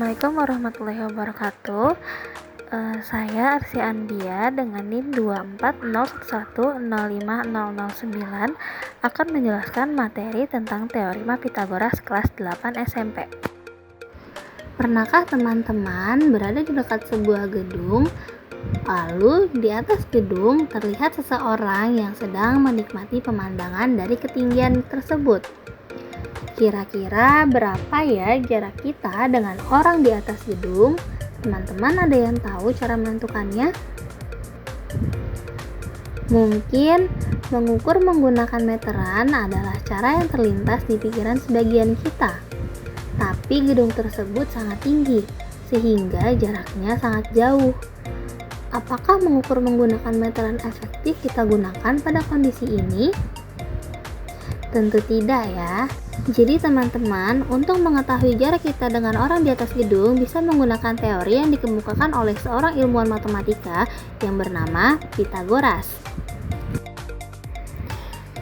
Assalamualaikum warahmatullahi wabarakatuh. Saya Arsy Andia dengan NIM 24011050009 akan menjelaskan materi tentang teorema Pythagoras kelas 8 SMP. Pernahkah teman-teman berada di dekat sebuah gedung, lalu di atas gedung terlihat seseorang yang sedang menikmati pemandangan dari ketinggian tersebut? Kira-kira berapa ya jarak kita dengan orang di atas gedung? Teman-teman ada yang tahu cara menentukannya? Mungkin mengukur menggunakan meteran adalah cara yang terlintas di pikiran sebagian kita. Tapi gedung tersebut sangat tinggi, sehingga jaraknya sangat jauh. Apakah mengukur menggunakan meteran efektif kita gunakan pada kondisi ini? Tentu tidak ya. Jadi teman-teman, untuk mengetahui jarak kita dengan orang di atas gedung bisa menggunakan teori yang dikemukakan oleh seorang ilmuwan matematika yang bernama Pythagoras.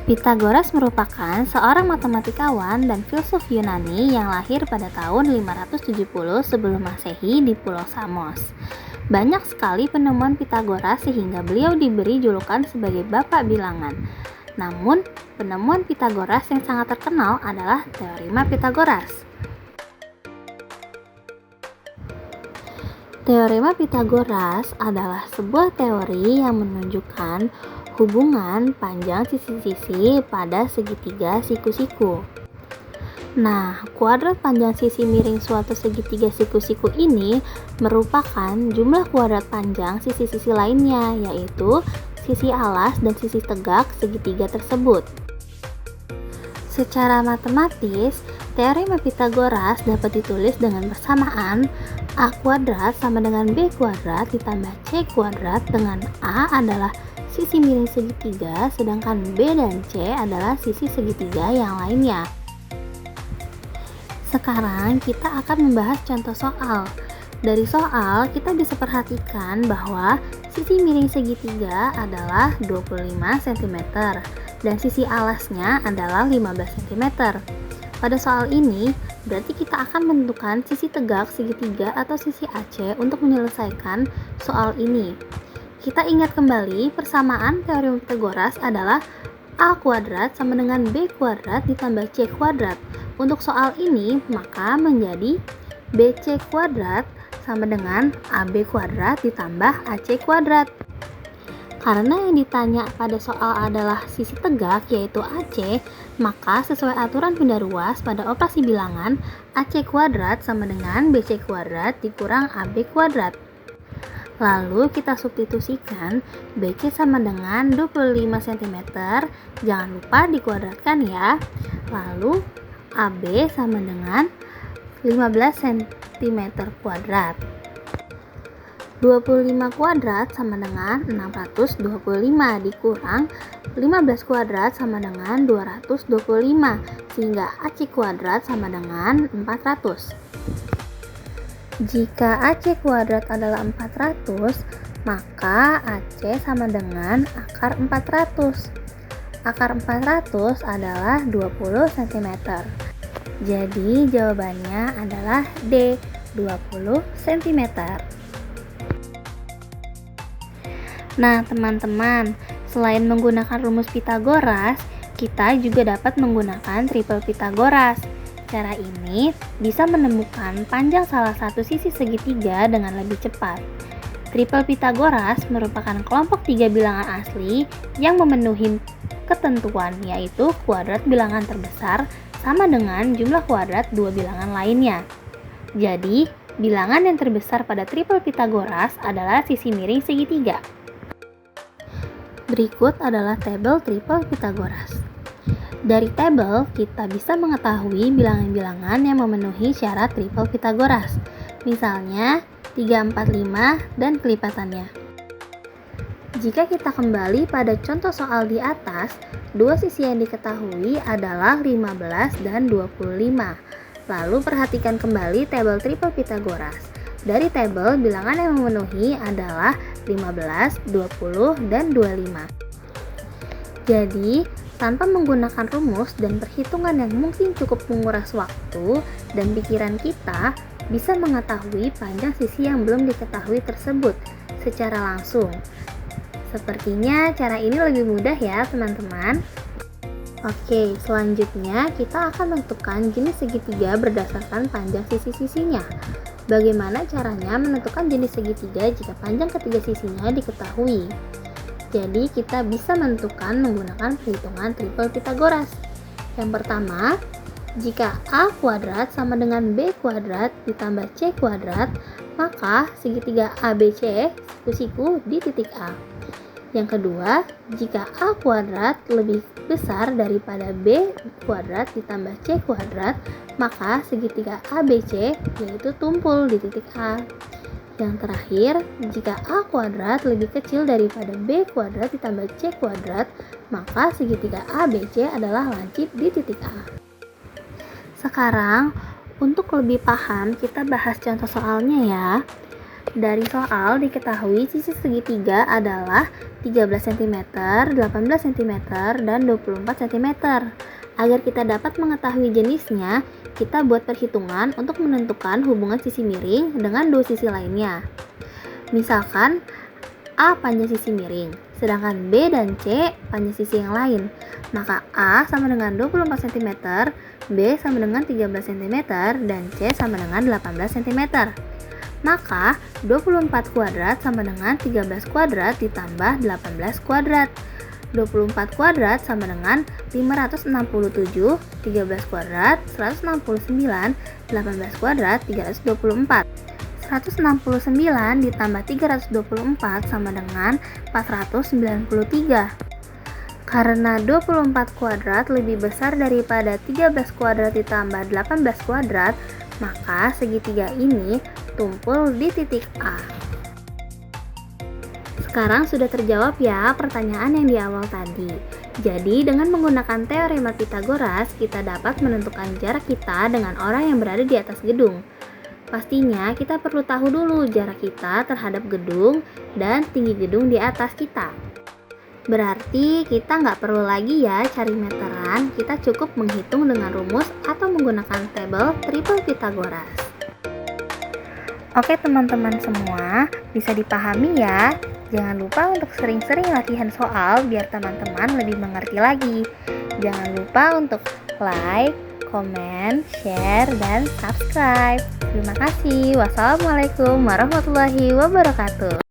Pythagoras merupakan seorang matematikawan dan filsuf Yunani yang lahir pada tahun 570 sebelum Masehi di Pulau Samos. Banyak sekali penemuan Pythagoras sehingga beliau diberi julukan sebagai Bapak Bilangan. Namun, penemuan Pythagoras yang sangat terkenal adalah teorema Pythagoras. Teorema Pythagoras adalah sebuah teori yang menunjukkan hubungan panjang sisi-sisi pada segitiga siku-siku. Nah, kuadrat panjang sisi miring suatu segitiga siku-siku ini merupakan jumlah kuadrat panjang sisi-sisi lainnya, yaitu sisi alas dan sisi tegak segitiga tersebut. Secara matematis, teorema Pythagoras dapat ditulis dengan bersamaan A kuadrat sama dengan B kuadrat ditambah C kuadrat, dengan A adalah sisi miring segitiga, sedangkan B dan C adalah sisi segitiga yang lainnya. Sekarang kita akan membahas contoh soal. Dari soal, kita bisa perhatikan bahwa sisi miring segitiga adalah 25 cm dan sisi alasnya adalah 15 cm. Pada soal ini, berarti kita akan menentukan sisi tegak segitiga atau sisi AC untuk menyelesaikan soal ini. Kita ingat kembali, persamaan teorema Pythagoras adalah A kuadrat sama dengan B kuadrat ditambah C kuadrat. Untuk soal ini, maka menjadi BC kuadrat sama dengan AB kuadrat ditambah AC kuadrat. Karena yang ditanya pada soal adalah sisi tegak yaitu AC, maka sesuai aturan benda ruas pada operasi bilangan, AC kuadrat sama dengan BC kuadrat dikurang AB kuadrat. Lalu kita substitusikan BC sama dengan 25 cm, jangan lupa dikuadratkan ya. Lalu AB sama dengan 15 cm kuadrat. 25 kuadrat sama dengan 625 dikurang 15 kuadrat sama dengan 225, sehingga AC kuadrat sama dengan 400. Jika AC kuadrat adalah 400, maka AC sama dengan akar 400. Akar 400 adalah 20 cm. Jadi jawabannya adalah D, 20 cm. Nah teman-teman, selain menggunakan rumus Pythagoras, kita juga dapat menggunakan triple Pythagoras. Cara ini bisa menemukan panjang salah satu sisi segitiga dengan lebih cepat. Triple Pythagoras merupakan kelompok 3 bilangan asli yang memenuhi ketentuan, yaitu kuadrat bilangan terbesar sama dengan jumlah kuadrat 2 bilangan lainnya. Jadi, bilangan yang terbesar pada triple Pythagoras adalah sisi miring segitiga. Berikut adalah tabel triple Pythagoras. Dari tabel, kita bisa mengetahui bilangan-bilangan yang memenuhi syarat triple Pythagoras. Misalnya, 3, 4, 5, dan kelipatannya. Jika kita kembali pada contoh soal di atas, dua sisi yang diketahui adalah 15 dan 25. Lalu perhatikan kembali tabel triple Pythagoras. Dari tabel, bilangan yang memenuhi adalah 15, 20, dan 25. Jadi, tanpa menggunakan rumus dan perhitungan yang mungkin cukup menguras waktu dan pikiran kita, bisa mengetahui panjang sisi yang belum diketahui tersebut secara langsung. Sepertinya cara ini lebih mudah ya teman-teman. Oke, selanjutnya kita akan menentukan jenis segitiga berdasarkan panjang sisi-sisinya. Bagaimana caranya menentukan jenis segitiga jika panjang ketiga sisinya diketahui? Jadi kita bisa menentukan menggunakan perhitungan triple Pythagoras. Yang pertama, jika A kuadrat sama dengan B kuadrat ditambah C kuadrat, maka segitiga ABC siku-siku di titik A. Yang kedua, jika A kuadrat lebih besar daripada B kuadrat ditambah C kuadrat, maka segitiga ABC yaitu tumpul di titik A. Yang terakhir, jika A kuadrat lebih kecil daripada B kuadrat ditambah C kuadrat, maka segitiga ABC adalah lancip di titik A. Sekarang, untuk lebih paham, kita bahas contoh soalnya ya. Dari soal diketahui sisi segitiga adalah 13 cm, 18 cm, dan 24 cm. Agar kita dapat mengetahui jenisnya, kita buat perhitungan untuk menentukan hubungan sisi miring dengan dua sisi lainnya. Misalkan A panjang sisi miring, sedangkan B dan C panjang sisi yang lain. Maka A sama dengan 24 cm, B sama dengan 13 cm, dan C sama dengan 18 cm. Maka 24 kuadrat sama dengan 13 kuadrat ditambah 18 kuadrat. 24 kuadrat sama dengan 567, 13 kuadrat 169, 18 kuadrat 324. 169 ditambah 324 sama dengan 493. Karena 24 kuadrat lebih besar daripada 13 kuadrat ditambah 18 kuadrat, maka segitiga ini tumpul di titik A. Sekarang sudah terjawab ya pertanyaan yang di awal tadi. Jadi dengan menggunakan teorema Pythagoras, kita dapat menentukan jarak kita dengan orang yang berada di atas gedung. Pastinya kita perlu tahu dulu jarak kita terhadap gedung dan tinggi gedung di atas kita. Berarti kita nggak perlu lagi ya cari meteran, kita cukup menghitung dengan rumus atau menggunakan tabel triple Pythagoras. Oke teman-teman semua, bisa dipahami ya. Jangan lupa untuk sering-sering latihan soal biar teman-teman lebih mengerti lagi. Jangan lupa untuk like, comment, share, dan subscribe. Terima kasih. Wassalamualaikum warahmatullahi wabarakatuh.